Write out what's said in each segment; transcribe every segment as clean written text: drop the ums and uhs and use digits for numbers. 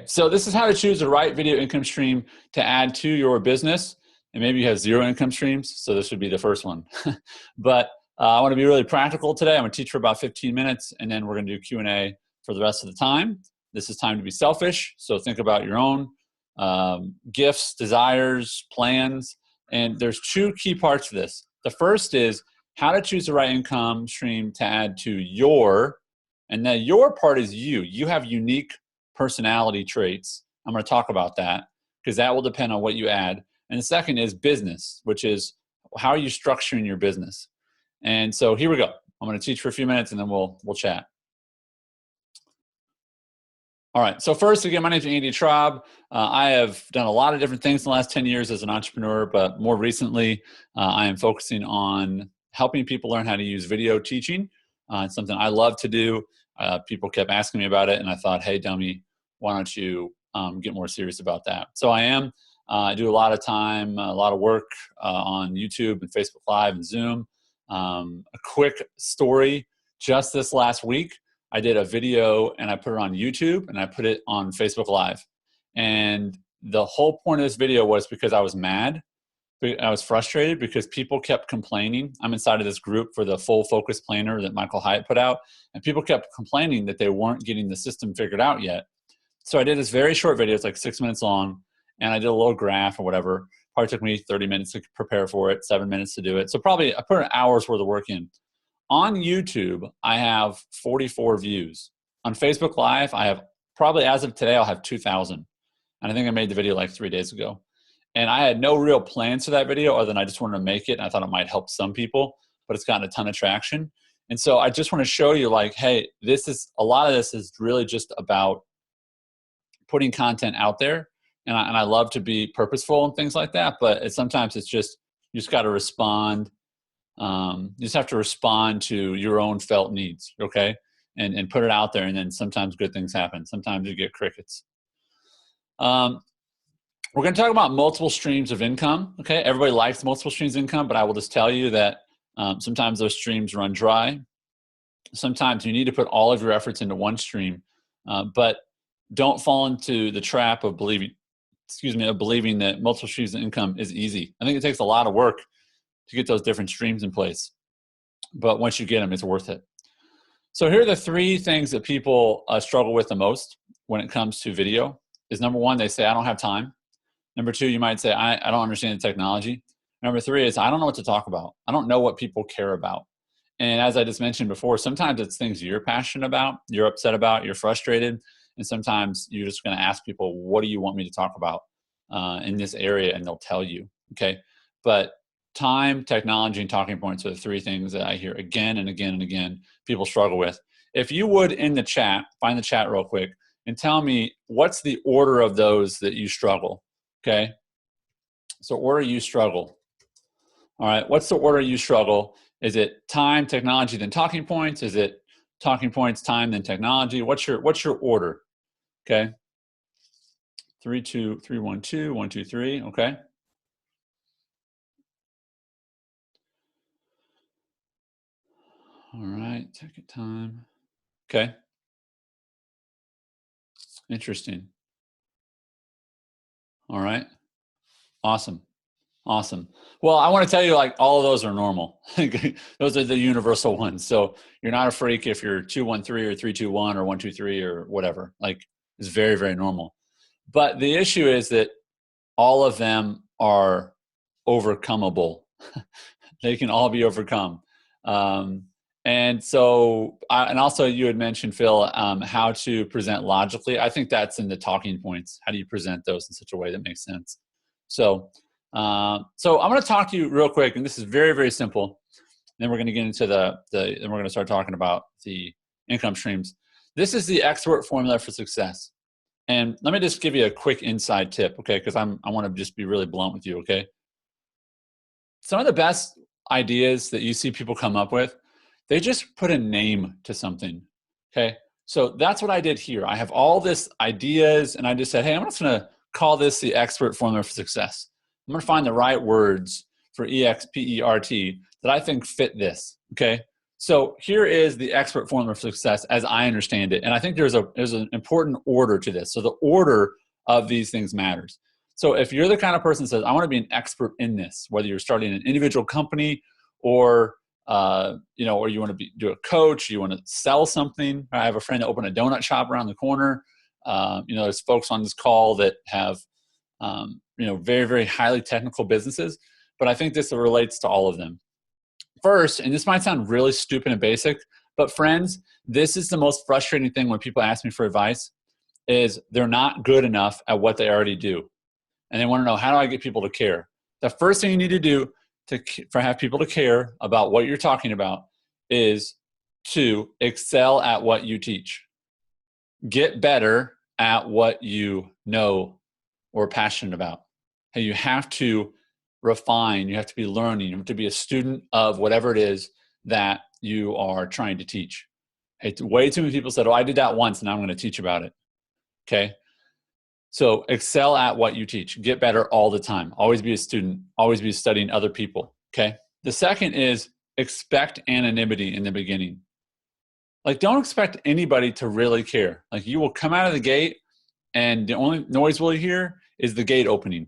so this is how to choose the right video income stream to add to your business. And maybe you have 0 income streams, so this would be the first one. But I want to be really practical today. I'm going to teach for about 15 minutes, and then we're going to do Q&A for the rest of the time. This is time to be selfish, so think about your own gifts, desires, plans. And there's 2 key parts to this. The first is how to choose the right income stream to add to your, and then your part is you. You have unique personality traits. I'm going to talk about that because that will depend on what you add. And the second is business, which is how are you structuring your business. And so here we go. I'm going to teach for a few minutes and then we'll chat. All right, so first, again, my name is Andy Traub. I have done a lot of different things in the last 10 years as an entrepreneur, but more recently, I am focusing on helping people learn how to use video teaching. It's something I love to do. People kept asking me about it, and I thought, hey, dummy, why don't you get more serious about that? So I am. I do a lot of time, a lot of work on YouTube and Facebook Live and Zoom. A quick story, just this last week, I did a video and I put it on YouTube and I put it on Facebook Live. And the whole point of this video was because I was mad. I was frustrated because people kept complaining. I'm inside of this group for the full focus planner that Michael Hyatt put out. And people kept complaining that they weren't getting the system figured out yet. So I did this very short video. It's like 6 minutes long. And I did a little graph or whatever. Probably took me 30 minutes to prepare for it, 7 minutes to do it. So probably I put an hour's worth of work in. On YouTube, I have 44 views. On Facebook Live, I have probably, as of today, I'll have 2,000. And I think I made the video like 3 days ago. And I had no real plans for that video other than I just wanted to make it. And I thought it might help some people, but it's gotten a ton of traction. And so I just want to show you like, hey, a lot of this is really just about putting content out there. And I love to be purposeful and things like that. But sometimes it's just, you just got to respond. You just have to respond to your own felt needs, okay? And put it out there, and then sometimes good things happen. Sometimes you get crickets. We're going to talk about multiple streams of income, okay? Everybody likes multiple streams of income, but I will just tell you that sometimes those streams run dry. Sometimes you need to put all of your efforts into one stream, but don't fall into the trap of believing that multiple streams of income is easy. I think it takes a lot of work to get those different streams in place. But once you get them, it's worth it. So here are the 3 things that people struggle with the most when it comes to video. Is number 1, they say, I don't have time. Number 2, you might say, I don't understand the technology. Number 3 is, I don't know what to talk about. I don't know what people care about. And as I just mentioned before, sometimes it's things you're passionate about, you're upset about, you're frustrated. And sometimes you're just going to ask people, what do you want me to talk about in this area? And they'll tell you, okay? But time, technology, and talking points are the 3 things that I hear again and again and again people struggle with. If you would, in the chat, find the chat real quick and tell me what's the order of those that you struggle, okay? So order you struggle. All right, what's the order you struggle? Is it time, technology, then talking points? Is it talking points, time, then technology? What's your order? Okay. 3, 2, 3, 1, 2, 1, 2, 3, okay? All right, take your time. Okay. Interesting. All right. Awesome. Awesome. Well, I want to tell you, like, all of those are normal. Those are the universal ones. So you're not a freak if you're 2-1-3 or 3-2-1 or 1-2-3 or whatever. Like, it's very, very normal. But the issue is that all of them are overcomable. They can all be overcome. And so, and also you had mentioned, Phil, how to present logically. I think that's in the talking points. How do you present those in such a way that makes sense? So I'm going to talk to you real quick, and this is very, very simple. Then we're going to get into then we're going to start talking about the income streams. This is the expert formula for success. And let me just give you a quick inside tip, okay? Because I want to just be really blunt with you, okay? Some of the best ideas that you see people come up with, they just put a name to something, okay? So that's what I did here. I have all this ideas, and I just said, hey, I'm just going to call this the expert formula for success. I'm going to find the right words for EXPERT that I think fit this, okay? So here is the expert formula for success as I understand it. And I think there's an important order to this. So the order of these things matters. So if you're the kind of person that says, I want to be an expert in this, whether you're starting an individual company or or you want to do a coach, you want to sell something. I have a friend that opened a donut shop around the corner. There's folks on this call that have very, very highly technical businesses, but I think this relates to all of them. First, and this might sound really stupid and basic, but friends, this is the most frustrating thing when people ask me for advice, is they're not good enough at what they already do. And they want to know, how do I get people to care? The first thing you need to do for have people to care about what you're talking about is to excel at what you teach. Get better at what you know or are passionate about. And you have to refine, you have to be learning, you have to be a student of whatever it is that you are trying to teach. Hey, way too many people said, oh, I did that once and I'm going to teach about it. Okay. So excel at what you teach. Get better all the time. Always be a student. Always be studying other people. Okay. The second is expect anonymity in the beginning. Like, don't expect anybody to really care. Like, you will come out of the gate and the only noise we'll hear is the gate opening.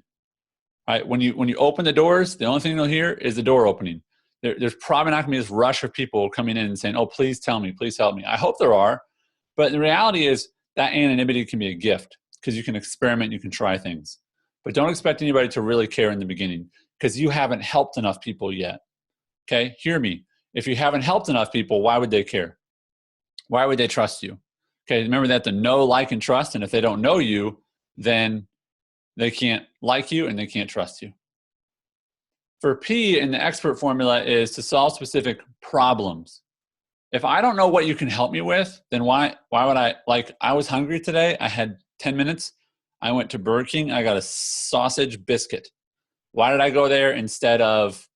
Right? When you open the doors, the only thing you'll hear is the door opening. There's probably not going to be this rush of people coming in and saying, oh, please tell me, please help me. I hope there are. But the reality is that anonymity can be a gift because you can experiment, you can try things. But don't expect anybody to really care in the beginning because you haven't helped enough people yet. Okay? Hear me. If you haven't helped enough people, why would they care? Why would they trust you? Okay, remember that the know, like, and trust. And if they don't know you, then they can't like you and they can't trust you. For P in the expert formula is to solve specific problems. If I don't know what you can help me with, then why would I? Like, I was hungry today. I had 10 minutes. I went to Burger King. I got a sausage biscuit. Why did I go there instead of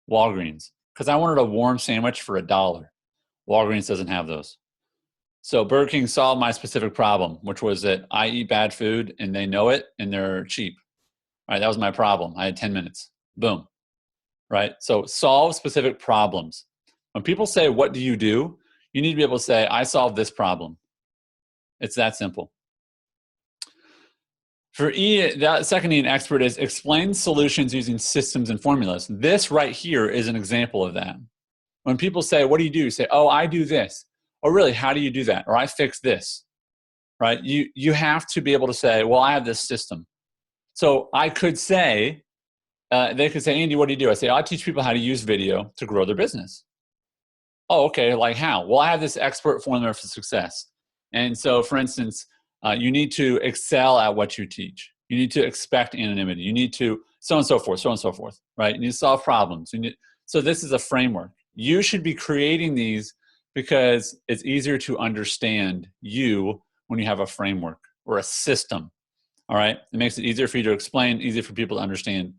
Walgreens? Because I wanted a warm sandwich for $1. Walgreens doesn't have those. So Burger King solved my specific problem, which was that I eat bad food and they know it and they're cheap. All right, that was my problem. I had 10 minutes. Boom. Right? So solve specific problems. When people say, what do? You need to be able to say, I solved this problem. It's that simple. For E, the second E in expert is explain solutions using systems and formulas. This right here is an example of that. When people say, what do? You say, oh, I do this. Oh, really? How do you do that? Or I fix this, right? You have to be able to say, well, I have this system. So I could say, they could say, Andy, what do you do? I say, I teach people how to use video to grow their business. Oh, okay. Like how? Well, I have this expert formula for success. And so, for instance, you need to excel at what you teach. You need to expect anonymity. You need to so and so forth, right? You need to solve problems. So this is a framework. You should be creating these because it's easier to understand you when you have a framework or a system, all right? It makes it easier for you to explain, easier for people to understand.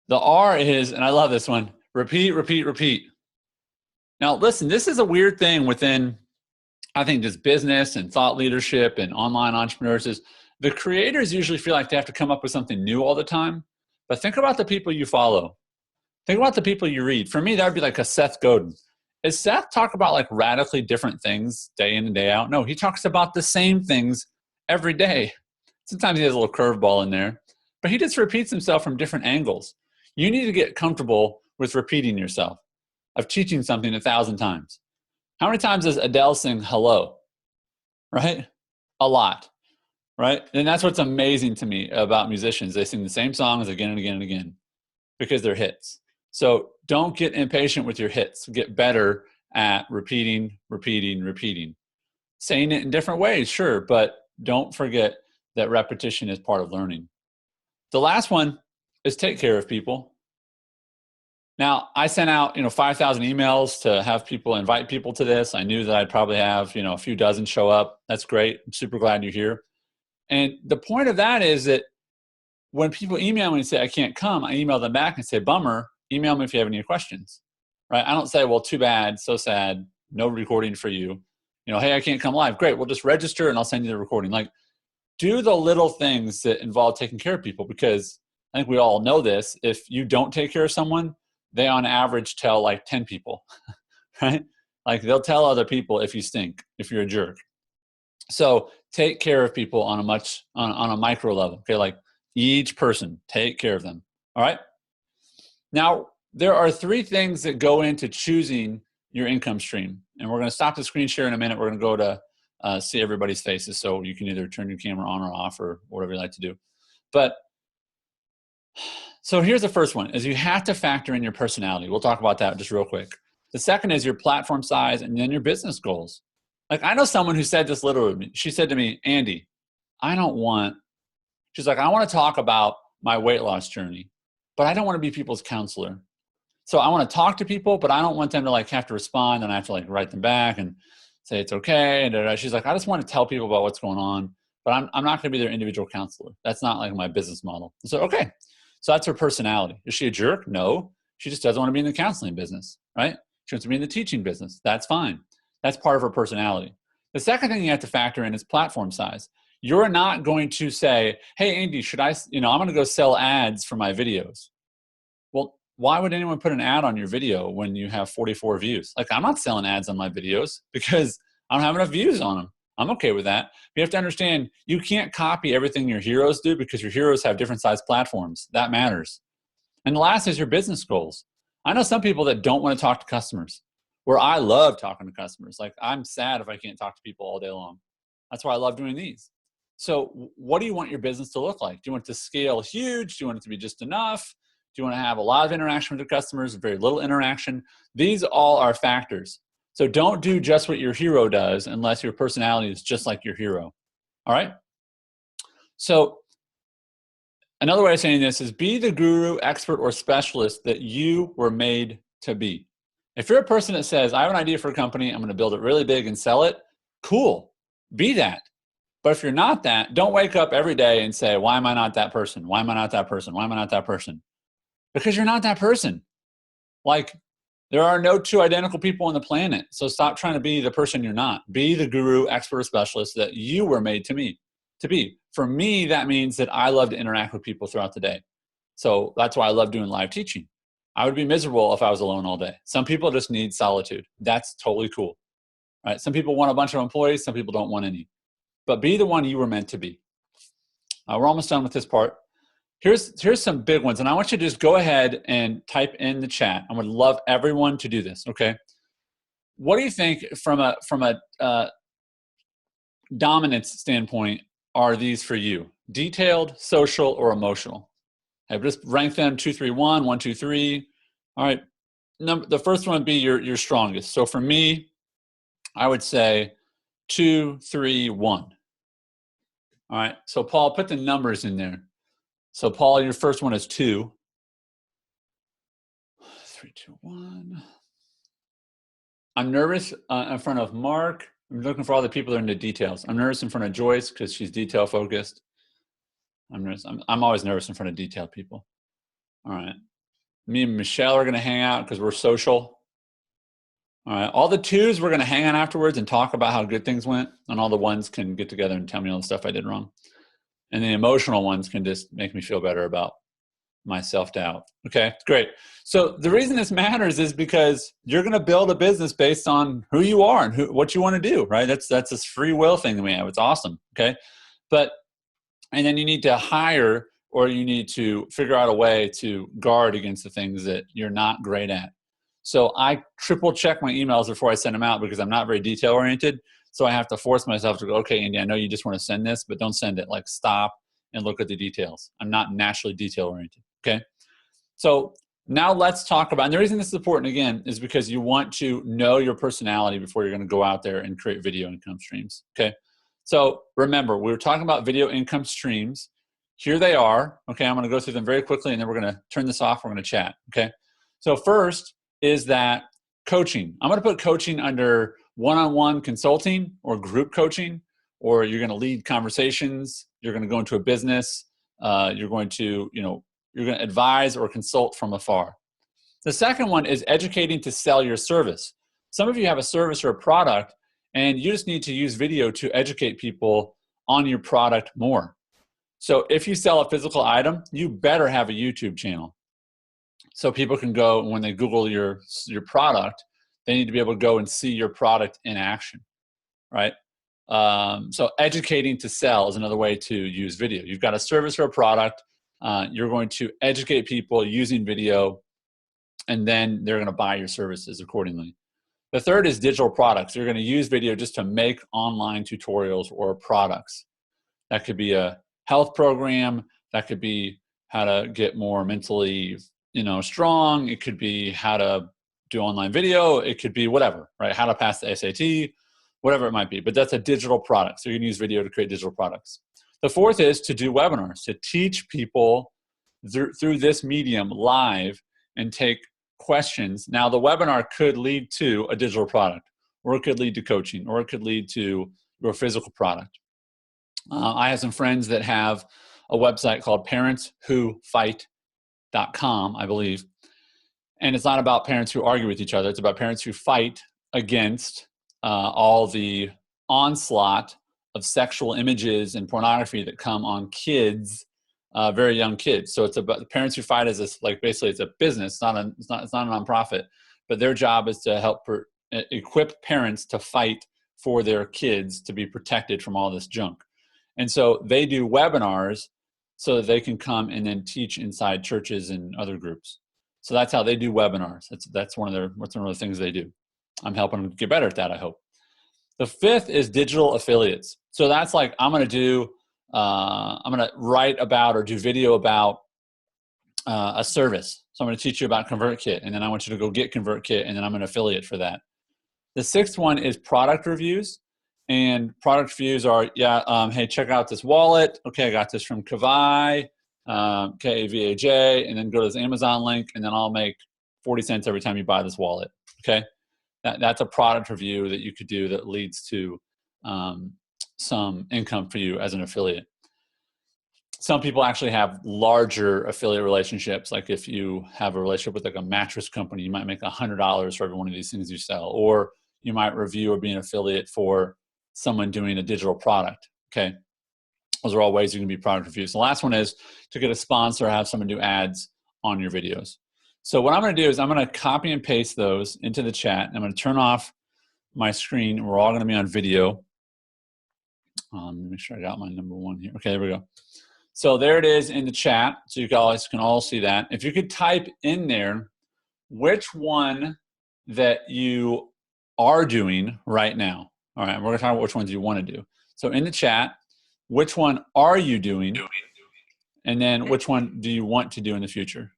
The R is, and I love this one, repeat, repeat, repeat. Now, listen, this is a weird thing within, I think, just business and thought leadership and online entrepreneurs is the creators usually feel like they have to come up with something new all the time. But think about the people you follow. Think about the people you read. For me, that would be like a Seth Godin. Does Seth talk about like radically different things day in and day out? No, he talks about the same things every day. Sometimes he has a little curveball in there, but he just repeats himself from different angles. You need to get comfortable with repeating yourself, of teaching something 1,000 times. How many times does Adele sing hello? Right? A lot. Right? And that's what's amazing to me about musicians. They sing the same songs again and again and again because they're hits. So don't get impatient with your hits. Get better at repeating, repeating, repeating. Saying it in different ways, sure, but don't forget that repetition is part of learning. The last one is take care of people. Now, I sent out 5,000 emails to have people invite people to this. I knew that I'd probably have a few dozen show up. That's great. I'm super glad you're here. And the point of that is that when people email me and say I can't come, I email them back and say, bummer, email me if you have any questions. Right? I don't say, well, too bad, so sad, no recording for you. Hey, I can't come live. Great, we'll just register and I'll send you the recording. Like, do the little things that involve taking care of people, because I think we all know this. If you don't take care of someone, they on average tell like 10 people, right? Like they'll tell other people if you stink, if you're a jerk. So take care of people on a micro level. Okay, like each person, take care of them. All right. Now there are 3 things that go into choosing your income stream, and we're going to stop the screen share in a minute. We're going to go to see everybody's faces, so you can either turn your camera on or off or whatever you like to do. But so here's the first one: is you have to factor in your personality. We'll talk about that just real quick. The second is your platform size, and then your business goals. Like I know someone who said this literally. She said to me, Andy, she's like, I want to talk about my weight loss journey, but I don't want to be people's counselor. So I want to talk to people, but I don't want them to like have to respond, and I have to like write them back and say it's okay. And she's like, I just want to tell people about what's going on, but I'm not going to be their individual counselor. That's not like my business model. So, okay. So that's her personality. Is she a jerk? No. She just doesn't want to be in the counseling business, right? She wants to be in the teaching business. That's fine. That's part of her personality. The second thing you have to factor in is platform size. You're not going to say, hey, Andy, I'm going to go sell ads for my videos. Well, why would anyone put an ad on your video when you have 44 views? Like, I'm not selling ads on my videos because I don't have enough views on them. I'm okay with that. But you have to understand, you can't copy everything your heroes do because your heroes have different size platforms. That matters. And the last is your business goals. I know some people that don't want to talk to customers, where I love talking to customers. Like, I'm sad if I can't talk to people all day long. That's why I love doing these. So what do you want your business to look like? Do you want it to scale huge? Do you want it to be just enough? Do you want to have a lot of interaction with your customers, very little interaction? These all are factors. So don't do just what your hero does unless your personality is just like your hero. All right? So another way of saying this is be the guru, expert, or specialist that you were made to be. If you're a person that says, I have an idea for a company, I'm going to build it really big and sell it, cool. Be that. But if you're not that, don't wake up every day and say, why am I not that person? Why am I not that person? Why am I not that person? Because you're not that person. Like, there are no 2 identical people on the planet. So stop trying to be the person you're not. Be the guru, expert, or specialist that you were made to be. For me, that means that I love to interact with people throughout the day. So that's why I love doing live teaching. I would be miserable if I was alone all day. Some people just need solitude. That's totally cool. Right? Some people want a bunch of employees. Some people don't want any. But be the one you were meant to be. We're almost done with this part. Here's some big ones, and I want you to just go ahead and type in the chat. I would love everyone to do this, okay? What do you think from a dominance standpoint are these for you? Detailed, social, or emotional? Okay, just rank them 2, 3, 1, 1, 2, 3. All right. The first one would be your strongest. So for me, I would say 2, 3, 1. All right. So Paul, put the numbers in there. So Paul, your first one is 2. 3, 2, 1. I'm nervous in front of Mark. I'm looking for all the people that are into details. I'm nervous in front of Joyce because she's detail focused. I'm nervous. I'm always nervous in front of detailed people. All right. Me and Michelle are going to hang out because we're social. All right. All the 2s, we're going to hang out afterwards and talk about how good things went. And all the 1s can get together and tell me all the stuff I did wrong. And the emotional ones can just make me feel better about my self-doubt. Okay, great. So the reason this matters is because you're going to build a business based on who you are and what you want to do, right? That's this free will thing that we have. It's awesome. Okay. And then you need to hire, or you need to figure out a way to guard against the things that you're not great at. So I triple check my emails before I send them out because I'm not very detail oriented. So I have to force myself to go, okay, Andy, I know you just want to send this, but don't send it. Like, stop and look at the details. I'm not naturally detail oriented. Okay. So now let's talk about, and the reason this is important again, is because you want to know your personality before you're going to go out there and create video income streams. Okay. So remember, we were talking about video income streams. Here they are. Okay. I'm going to go through them very quickly and then we're going to turn this off. We're going to chat. Okay. So first is that coaching. I'm going to put coaching under one-on-one consulting or group coaching, or you're going to lead conversations. You're going to go into a business. You're going to advise or consult from afar. The second one is educating to sell your service. Some of you have a service or a product and you just need to use video to educate people on your product more. So if you sell a physical item, you better have a YouTube channel. So people can go, when they Google your product, they need to be able to go and see your product in action, right? So educating to sell is another way to use video. You've got a service or a product. You're going to educate people using video, and then they're going to buy your services accordingly. The third is digital products. You're going to use video just to make online tutorials or products. That could be a health program. That could be how to get more mentally, strong. It could be how to do online video. It could be whatever, right? How to pass the SAT, whatever it might be. But that's a digital product. So you can use video to create digital products. The fourth is to do webinars, to teach people through this medium live and take questions. Now, the webinar could lead to a digital product, or it could lead to coaching, or it could lead to your physical product. I have some friends that have a website called parentswhofight.com, I believe. And it's not about parents who argue with each other. It's about parents who fight against all the onslaught of sexual images and pornography that come on kids, very young kids. So it's about the parents who fight as this, like basically it's a business. It's not a nonprofit, but their job is to help equip parents to fight for their kids to be protected from all this junk. And so they do webinars so that they can come and then teach inside churches and other groups. So that's how they do webinars. That's one of the things they do. I'm helping them get better at that, I hope. The fifth is digital affiliates. So that's like, I'm going to write about or do video about a service. So I'm going to teach you about ConvertKit, and then I want you to go get ConvertKit, and then I'm an affiliate for that. The sixth one is product reviews. And product reviews are, hey, check out this wallet. Okay, I got this from Kavai, K-A-V-A-J, and then go to this Amazon link, and then I'll make 40 cents every time you buy this wallet, okay? That's a product review that you could do that leads to some income for you as an affiliate. Some people actually have larger affiliate relationships. Like if you have a relationship with like a mattress company, you might make $100 for every one of these things you sell. Or you might review or be an affiliate for someone doing a digital product, okay? Those are all ways you can be product reviews. The last one is to get a sponsor or have someone do ads on your videos. So what I'm going to do is I'm going to copy and paste those into the chat. And I'm going to turn off my screen. We're all going to be on video. Make sure I got my number one here. Okay, there we go. So there it is in the chat. So you guys can all see that. If you could type in there which one that you are doing right now. All right, we're going to talk about which ones you want to do. So in the chat, which one are you doing? And then which one do you want to do in the future?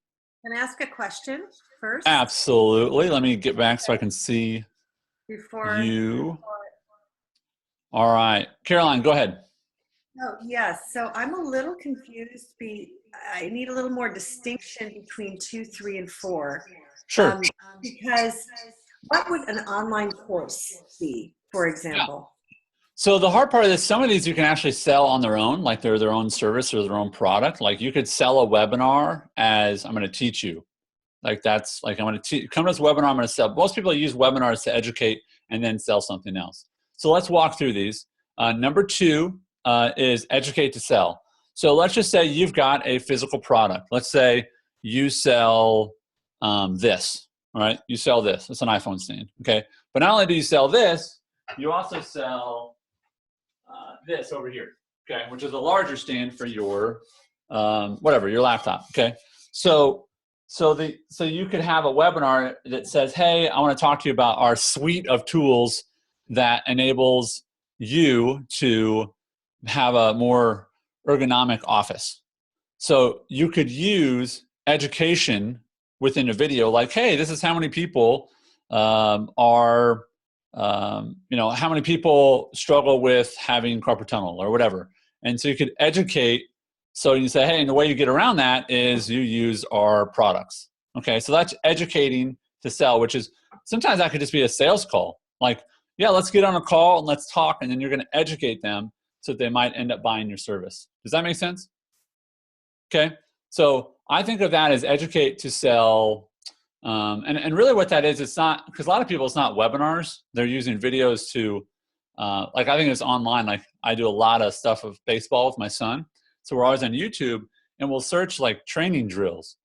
Can I ask a question first? Absolutely. Let me get back so I can see you. All right. Caroline, go ahead. Oh, yes. So I'm a little confused. I need a little more distinction between 2, 3, and 4. Sure. Because what would an online course be, for example? Yeah. So the hard part of this, some of these you can actually sell on their own, like they're their own service or their own product. Like you could sell a webinar as I'm going to teach you. Like that's like I'm going to come to this webinar, I'm going to sell. Most people use webinars to educate and then sell something else. So let's walk through these. Number 2 is educate to sell. So let's just say you've got a physical product. Let's say you sell this, all right? You sell this. It's an iPhone stand, okay? But not only do you sell this, you also sell this over here, okay? Which is a larger stand for your, whatever, your laptop, okay? So you could have a webinar that says, hey, I want to talk to you about our suite of tools that enables you to have a more ergonomic office. So you could use education within a video like, hey, this is how many people how many people struggle with having carpal tunnel or whatever. And so you could educate. So you say, hey, and the way you get around that is you use our products. Okay, so that's educating to sell, which is sometimes that could just be a sales call. Like, yeah, let's get on a call and let's talk, and then you're going to educate them so that they might end up buying your service. Does that make sense? Okay, so I think of that as educate to sell. And really what that is, it's not, because a lot of people, it's not webinars. They're using videos to, like I think it's online. Like I do a lot of stuff of baseball with my son. So we're always on YouTube and we'll search like training drills.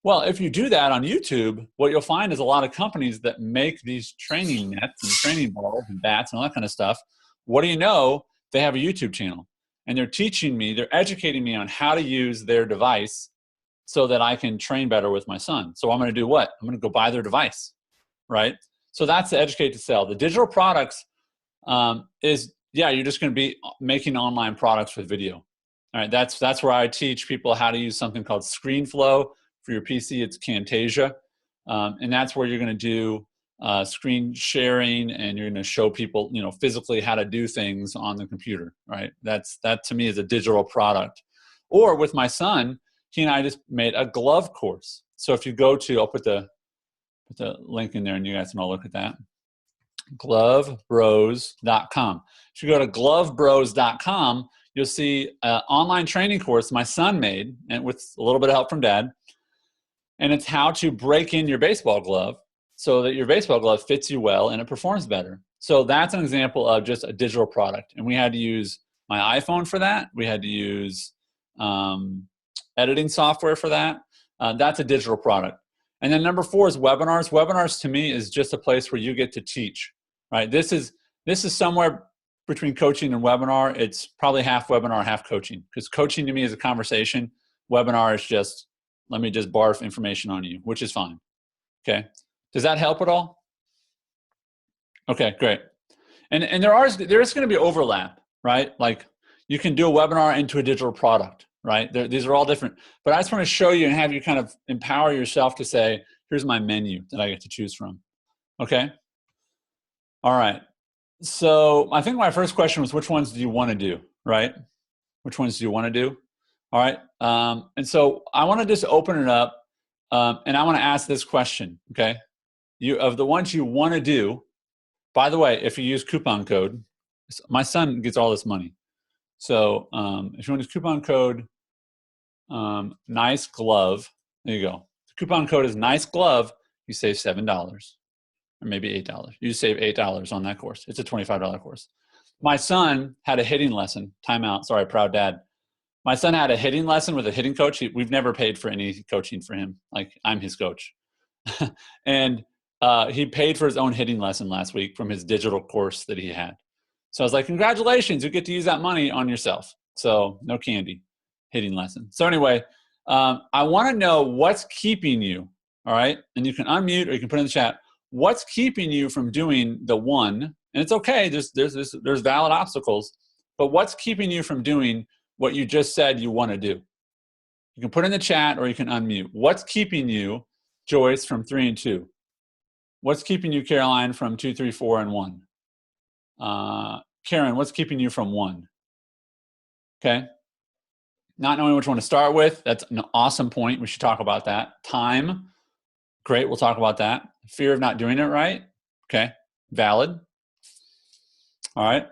Well, if you do that on YouTube, what you'll find is a lot of companies that make these training nets and training balls and bats and all that kind of stuff. What do you know? They have a YouTube channel, and they're teaching me, they're educating me on how to use their device so that I can train better with my son. So I'm going to do what? I'm going to go buy their device, right? So that's the educate to sell. The digital products is, yeah, you're just going to be making online products with video. All right, that's where I teach people how to use something called ScreenFlow. For your PC, it's Camtasia. And that's where you're going to do screen sharing, and you're going to show people, physically how to do things on the computer, right? That to me is a digital product. Or with my son, he and I just made a glove course. So if you go to, I'll put the link in there and you guys can all look at that. Glovebros.com. If you go to glovebros.com, you'll see an online training course my son made, and with a little bit of help from dad. And it's how to break in your baseball glove so that your baseball glove fits you well and it performs better. So that's an example of just a digital product. And we had to use my iPhone for that. We had to use editing software for that. That's a digital product. And then number 4 is webinars. Webinars to me is just a place where you get to teach, right? This is somewhere between coaching and webinar. It's probably half webinar, half coaching, because coaching to me is a conversation. Webinar is just, let me just barf information on you, which is fine. Okay. Does that help at all? Okay, great. And there's going to be overlap, right? Like you can do a webinar into a digital product, right? These are all different, but I just want to show you and have you kind of empower yourself to say, here's my menu that I get to choose from. Okay. All right. So I think my first question was, which ones do you want to do, right? Which ones do you want to do? All right. And so I want to just open it up, and I want to ask this question, okay? Of the ones you want to do, by the way, if you use coupon code, my son gets all this money. So if you want to use coupon code, nice glove, there you go. The coupon code is nice glove. You save $7 or maybe $8. You save $8 on that course. It's a $25 course. My son had a hitting lesson. Timeout. Sorry, proud dad. My son had a hitting lesson with a hitting coach. We've never paid for any coaching for him. Like, I'm his coach. And he paid for his own hitting lesson last week from his digital course that he had. So I was like, congratulations, you get to use that money on yourself. So no candy, hitting lesson. So anyway, I want to know what's keeping you, all right? And you can unmute or you can put in the chat, what's keeping you from doing the one, and it's okay, there's valid obstacles, but what's keeping you from doing what you just said you want to do? You can put in the chat or you can unmute. What's keeping you, Joyce, from 3 and 2? What's keeping you, Caroline, from 2, 3, 4, and 1? Karen, what's keeping you from 1? Okay. Not knowing which one to start with, that's an awesome point. We should talk about that. Time, great, we'll talk about that. Fear of not doing it right, okay, valid. All right.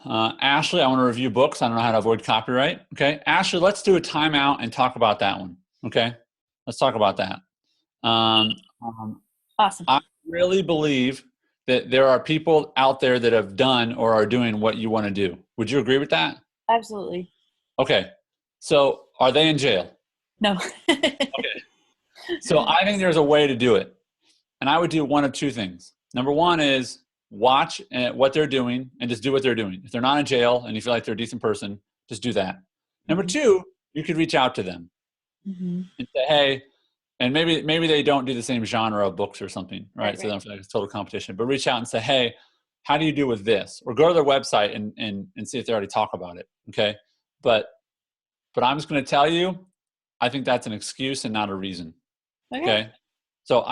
Ashley, I want to review books. I don't know how to avoid copyright. Okay, Ashley, let's do a timeout and talk about that one. Okay, let's talk about that. Awesome. I really believe that there are people out there that have done or are doing what you want to do. Would you agree with that? Absolutely. Okay, so are they in jail? No. Okay, so I think there's a way to do it. And I would do one of 2 things. Number 1 is watch what they're doing and just do what they're doing. If they're not in jail and you feel like they're a decent person, just do that. Number 2, you could reach out to them and say, hey, and maybe they don't do the same genre of books or something, right? So they don't feel like it's total competition, but reach out and say, hey, how do you do with this? Or go to their website and see if they already talk about it, okay? But I'm just going to tell you, I think that's an excuse and not a reason, okay? So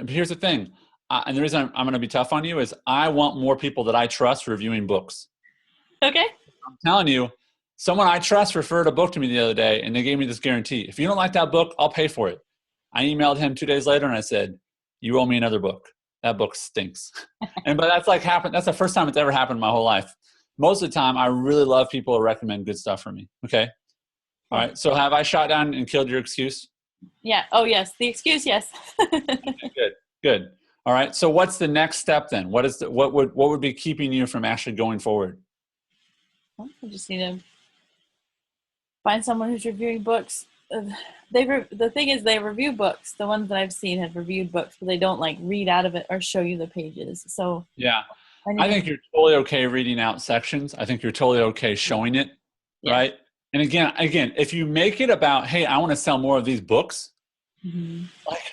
here's the thing. And the reason I'm going to be tough on you is I want more people that I trust reviewing books. Okay. I'm telling you, someone I trust referred a book to me the other day, and they gave me this guarantee. If you don't like that book, I'll pay for it. I emailed him 2 days later, and I said, you owe me another book. That book stinks. But that's the first time it's ever happened in my whole life. Most of the time, I really love people who recommend good stuff for me. Okay. All right. So have I shot down and killed your excuse? Yeah. Oh, yes. The excuse, yes. Okay, good. All right. So what's the next step then? What would be keeping you from actually going forward? Well, I just need to find someone who's reviewing books the thing is they review books. The ones that I've seen have reviewed books, but they don't like read out of it or show you the pages. So Yeah. I I think you're totally okay reading out sections. I think you're totally okay showing it, Yeah. right? And again, if you make it about, hey, I want to sell more of these books, like,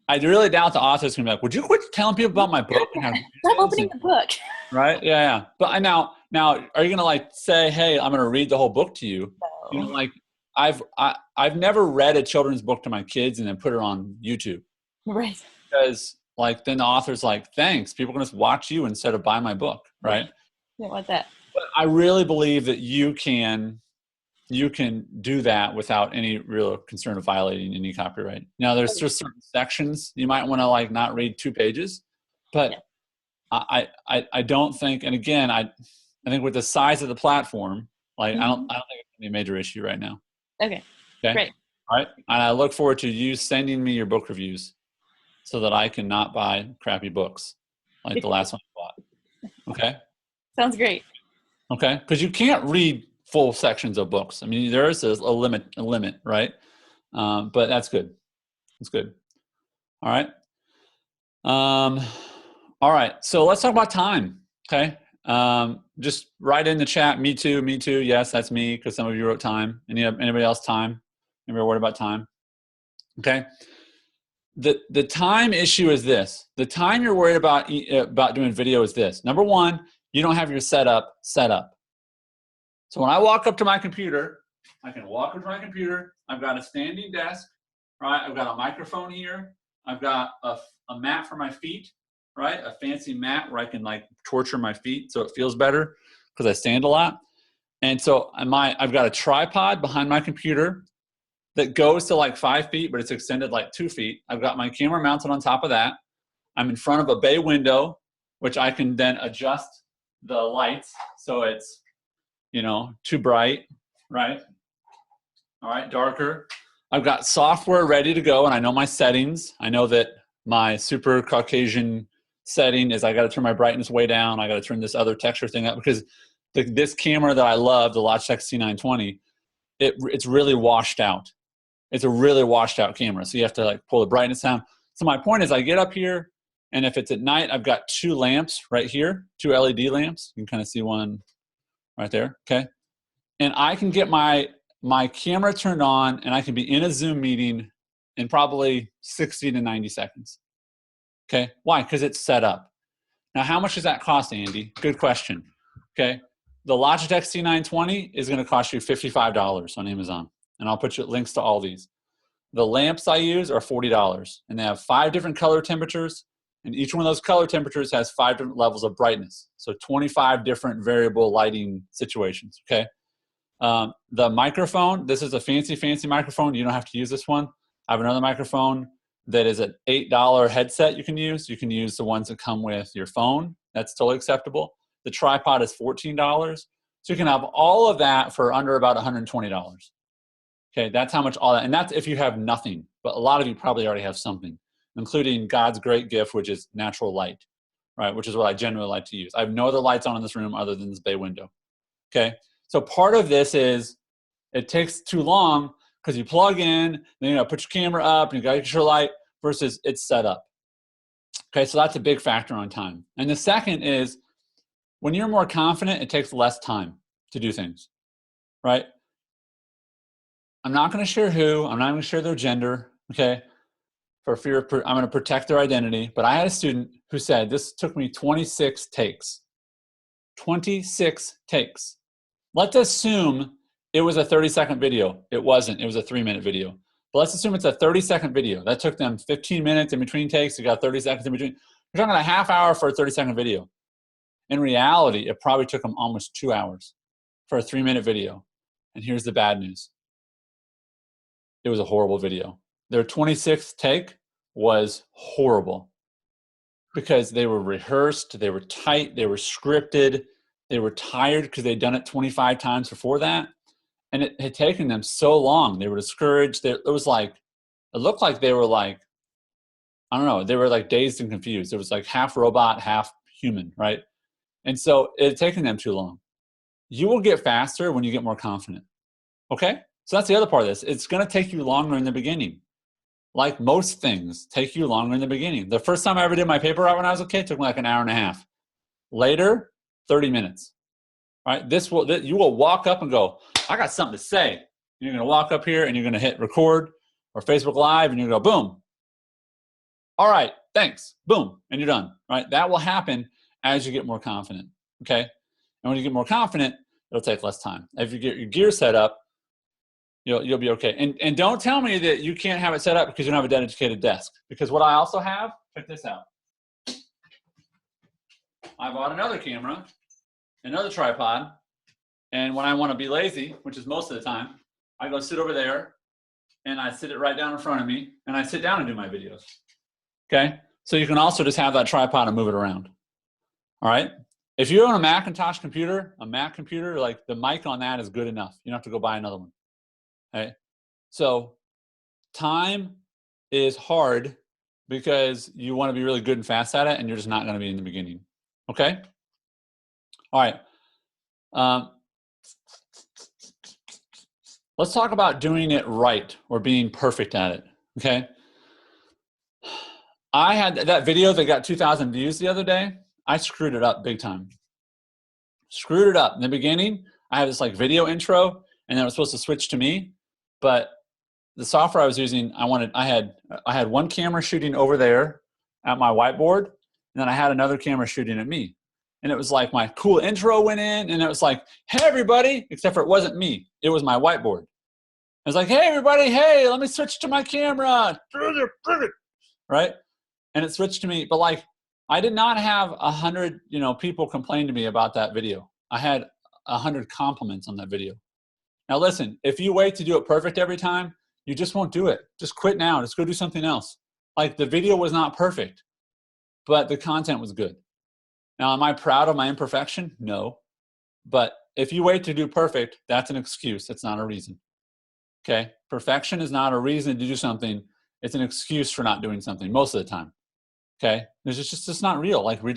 I really doubt the author's gonna be like, would you quit telling people about my book and how good Stop it is? opening the book. Right? Yeah. But now, are you gonna like say, hey, I'm gonna read the whole book to you? You know, No. like I've never read a children's book to my kids and then put it on YouTube, Right. because like then the author's like, thanks, people can just watch you instead of buy my book, right? Don't want that. But I really believe that you can do that without any real concern of violating any copyright. Now, there's just certain sections you might want to like not read 2 pages, but I don't think. And again, I think with the size of the platform, like I don't think it's gonna be a major issue right now. Okay. Okay. Great. All right. And I look forward to you sending me your book reviews so that I can not buy crappy books like the last one I bought. Okay. Sounds great. Okay. Because you can't read full sections of books. I mean, there is a limit, right? But that's good. That's good. All right. All right. So let's talk about time. Okay. Just write in the chat. Me too. Me too. Yes, that's me. Because some of you wrote time. Anybody else time? Anybody worried about time? Okay. The time issue is this. The time you're worried about doing video is this. Number one, you don't have your setup set up. So when I walk up to my computer, I can walk up to my computer. I've got a standing desk, right? I've got a microphone here. I've got a mat for my feet, right? A fancy mat where I can like torture my feet so it feels better because I stand a lot. And so I've got a tripod behind my computer that goes to like 5 feet, but it's extended like 2 feet. I've got my camera mounted on top of that. I'm in front of a bay window, which I can then adjust the lights so it's, too bright, right? All right, darker. I've got software ready to go, and I know my settings. I know that my super Caucasian setting is I got to turn my brightness way down. I got to turn this other texture thing up because this camera that I love, the Logitech C920, it's really washed out. It's a really washed out camera, so you have to like pull the brightness down. So my point is I get up here, and if it's at night, I've got 2 lamps right here, 2 LED lamps. You can kind of see one right there, okay? And I can get my camera turned on, and I can be in a Zoom meeting in probably 60 to 90 seconds. Okay, why? Because it's set up. Now, how much does that cost, Andy? Good question. Okay, the Logitech C920 is going to cost you $55 on Amazon, and I'll put you links to all these. The lamps I use are $40, and they have 5 different color temperatures, and each one of those color temperatures has 5 different levels of brightness. So 25 different variable lighting situations, okay? The microphone, this is a fancy microphone. You don't have to use this one. I have another microphone that is an $8 headset you can use. You can use the ones that come with your phone. That's totally acceptable. The tripod is $14. So you can have all of that for under about $120. Okay, that's how much all that, and that's if you have nothing. But a lot of you probably already have something, including God's great gift, which is natural light, right? Which is what I generally like to use. I have no other lights on in this room other than this bay window. Okay, so part of this is it takes too long because you plug in, then put your camera up, and you got to get your light versus it's set up. Okay, so that's a big factor on time. And the second is when you're more confident, it takes less time to do things, right? I'm not going to share who. I'm not going to share their gender, okay? For fear of, I'm going to protect their identity. But I had a student who said, this took me 26 takes. 26 takes. Let's assume it was a 30-second video. It wasn't. It was a 3-minute video. But let's assume it's a 30-second video. That took them 15 minutes in between takes. You got 30 seconds in between. You're talking a half hour for a 30-second video. In reality, it probably took them almost 2 hours for a 3-minute video. And here's the bad news. It was a horrible video. Their 26th take was horrible because they were rehearsed, they were tight, they were scripted, they were tired because they'd done it 25 times before that. And it had taken them so long. They were discouraged. It looked like they were like, I don't know, they were like dazed and confused. It was like half robot, half human, right? And so it had taken them too long. You will get faster when you get more confident, okay? So that's the other part of this. It's going to take you longer in the beginning. Like most things, take you longer in the beginning. The first time I ever did my paper route when I was a kid took me like an hour and a half. Later, 30 minutes. All right, you will walk up and go, I got something to say. And you're going to walk up here and you're going to hit record or Facebook Live and you're going to go, boom. All right, thanks. Boom, and you're done. Right? That will happen as you get more confident. Okay? And when you get more confident, it'll take less time. If you get your gear set up, you'll be okay. And don't tell me that you can't have it set up because you don't have a dedicated desk. Because what I also have, check this out. I bought another camera, another tripod, and when I want to be lazy, which is most of the time, I go sit over there and I sit it right down in front of me and I sit down and do my videos. Okay? So you can also just have that tripod and move it around. All right? If you own a Macintosh computer, like the mic on that is good enough. You don't have to go buy another one. Okay? So time is hard because you want to be really good and fast at it and you're just not going to be in the beginning. Okay? All right. Let's talk about doing it right or being perfect at it. Okay? I had that video that got 2,000 views the other day. I screwed it up big time. Screwed it up. In the beginning, I had this like video intro and then it was supposed to switch to me. But the software I was using, I had one camera shooting over there at my whiteboard, and then I had another camera shooting at me. And it was like my cool intro went in, and it was like, hey, everybody, except for it wasn't me. It was my whiteboard. I was like, hey, everybody, hey, let me switch to my camera. Right? And it switched to me. But like, I did not have 100 people complain to me about that video. I had 100 compliments on that video. Now listen, if you wait to do it perfect every time, you just won't do it. Just quit now. Just go do something else. Like the video was not perfect, but the content was good. Now, am I proud of my imperfection? No. But if you wait to do perfect, that's an excuse. It's not a reason. Okay? Perfection is not a reason to do something. It's an excuse for not doing something most of the time. Okay? It's just not real. Like we're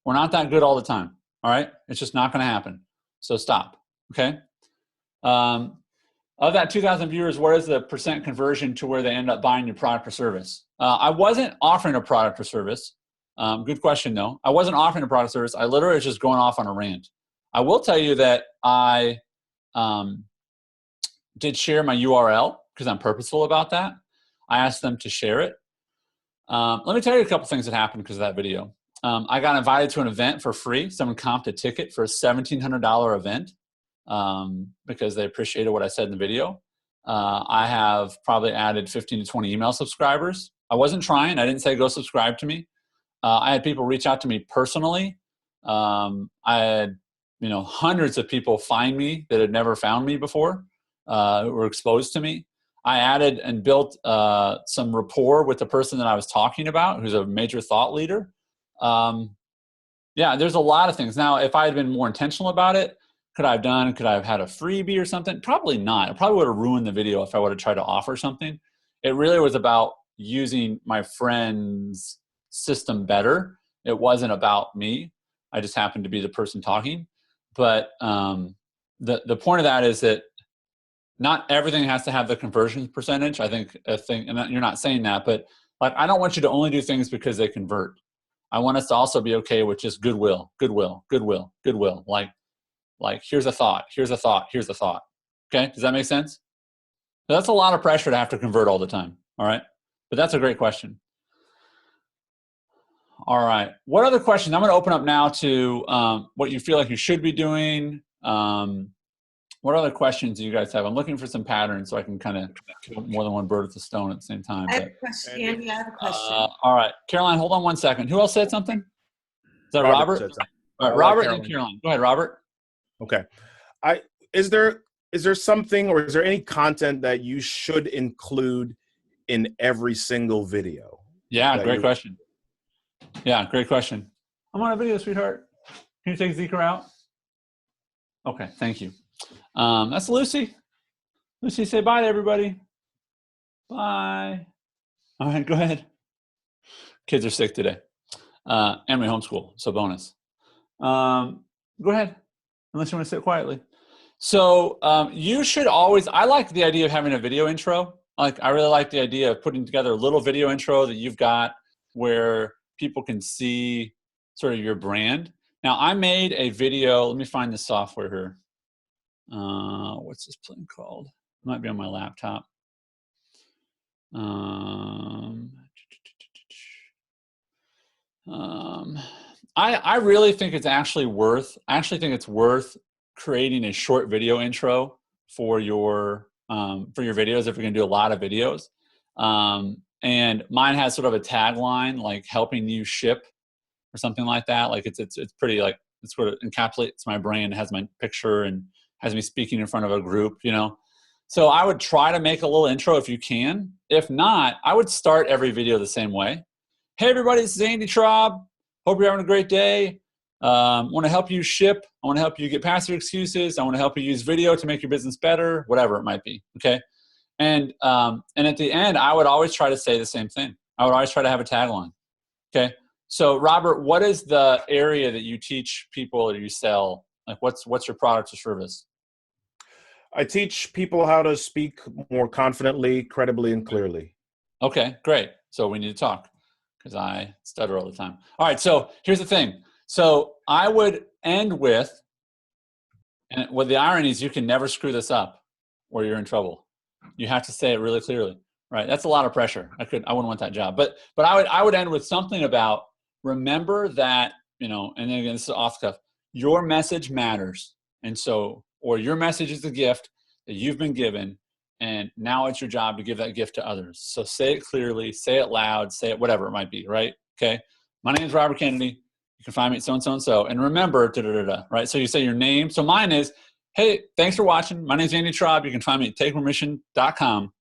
not that good all the time. All right? It's just not going to happen. So stop. Okay? Of that 2,000 viewers, what is the percent conversion to where they end up buying your product or service? I wasn't offering a product or service. Good question, though. I wasn't offering a product or service. I literally was just going off on a rant. I will tell you that I did share my URL because I'm purposeful about that. I asked them to share it. Let me tell you a couple things that happened because of that video. I got invited to an event for free. Someone comped a ticket for a $1,700 event. Because they appreciated what I said in the video. I have probably added 15 to 20 email subscribers. I wasn't trying. I didn't say go subscribe to me. I had people reach out to me personally. I had hundreds of people find me that had never found me before, who were exposed to me. I added and built some rapport with the person that I was talking about, who's a major thought leader. Yeah, there's a lot of things. Now, if I had been more intentional about it, could I have had a freebie or something? Probably not. It probably would have ruined the video if I would have tried to offer something. It really was about using my friend's system better. It wasn't about me. I just happened to be the person talking. But the point of that is that not everything has to have the conversion percentage. I think, and you're not saying that, but like I don't want you to only do things because they convert. I want us to also be okay with just goodwill. Like, here's a thought, here's a thought, here's a thought. Okay, does that make sense? So that's a lot of pressure to have to convert all the time, all right? But that's a great question. All right, what other questions? I'm gonna open up now to what you feel like you should be doing. What other questions do you guys have? I'm looking for some patterns so I can kind of kill more than one bird with a stone at the same time. I have a question, Andy, I have a question. All right, Caroline, hold on one second. Who else said something? Is that Robert? All right, Robert and Caroline. Go ahead, Robert. Okay. Is there something or is there any content that you should include in every single video? Yeah, great question. Yeah, great question. I'm on a video, sweetheart. Can you take Zika out? Okay, thank you. That's Lucy. Lucy, say bye to everybody. Bye. All right, go ahead. Kids are sick today. And we homeschool, so bonus. Go ahead. Unless you want to sit quietly. So you should always, I like the idea of having a video intro. Like, I really like the idea of putting together a little video intro that you've got where people can see sort of your brand. Now, I made a video. Let me find the software here. What's this thing called? It might be on my laptop. I really think it's actually worth, creating a short video intro for your videos if you're going to do a lot of videos. And mine has sort of a tagline like helping you ship or something like that. Like it's pretty, like, it sort of encapsulates my brand, has my picture and has me speaking in front of a group, you know. So I would try to make a little intro if you can. If not, I would start every video the same way. Hey everybody, this is Andy Traub. Hope you're having a great day. I want to help you ship. I want to help you get past your excuses. I want to help you use video to make your business better, whatever it might be, okay? And at the end, I would always try to say the same thing. I would always try to have a tagline, okay? So Robert, what is the area that you teach people or you sell? Like what's your product or service? I teach people how to speak more confidently, credibly, and clearly. Okay, great. So we need to talk because I stutter all the time. All right, so here's the thing. So I would end with, and what the irony is, you can never screw this up or you're in trouble. You have to say it really clearly, right? That's a lot of pressure. I wouldn't want that job. But I would end with something about, remember that, you know, and then again, this is off the cuff, your message matters. And so, or your message is the gift that you've been given, and now it's your job to give that gift to others. So say it clearly, say it loud, say it whatever it might be, right? Okay. My name is Robert Kennedy. You can find me at so-and-so. And remember, right? So you say your name. So mine is, hey, thanks for watching. My name is Andy Traub. You can find me at takepermission.com.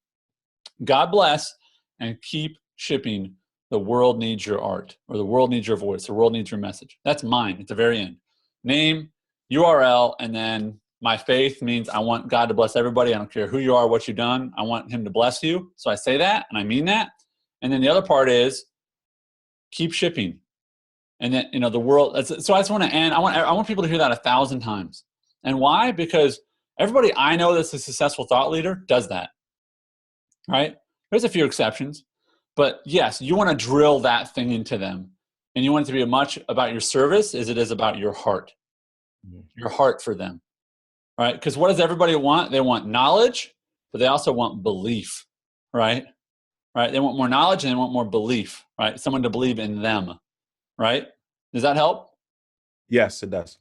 God bless, and keep shipping. The world needs your art, or the world needs your voice. The world needs your message. That's mine at the very end. Name, URL, and then my faith means I want God to bless everybody. I don't care who you are, what you've done. I want him to bless you. So I say that, and I mean that. And then the other part is keep shipping. And then, you know, the world, so I just want to end, I want people to hear that 1,000 times. And why? Because everybody I know that's a successful thought leader does that, right? There's a few exceptions, but yes, you want to drill that thing into them. And you want it to be as much about your service as it is about your heart for them, right? Because what does everybody want? They want knowledge, but they also want belief, right? Right? They want more knowledge and they want more belief, right? Someone to believe in them. Right? Does that help? Yes, it does.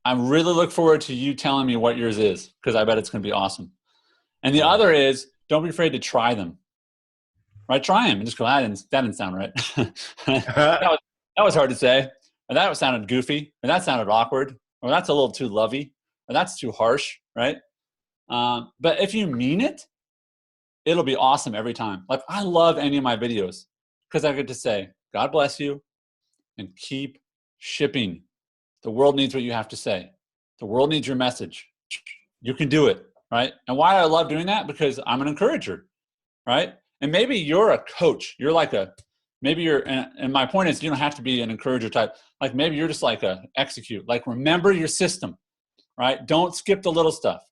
I really look forward to you telling me what yours is, because I bet it's going to be awesome. And the other is, don't be afraid to try them. Right? Try them and just go, that didn't sound right. that was hard to say. Or that sounded goofy. Or that sounded awkward. Or that's a little too lovey. Or that's too harsh. Right? But if you mean it, it'll be awesome every time. Like, I love any of my videos because I get to say, God bless you. And keep shipping. The world needs what you have to say. The world needs your message. You can do it, right? And why I love doing that? Because I'm an encourager, right? And maybe you're a coach. You're like and my point is, you don't have to be an encourager type. Like maybe you're just like execute. Like remember your system, right? Don't skip the little stuff,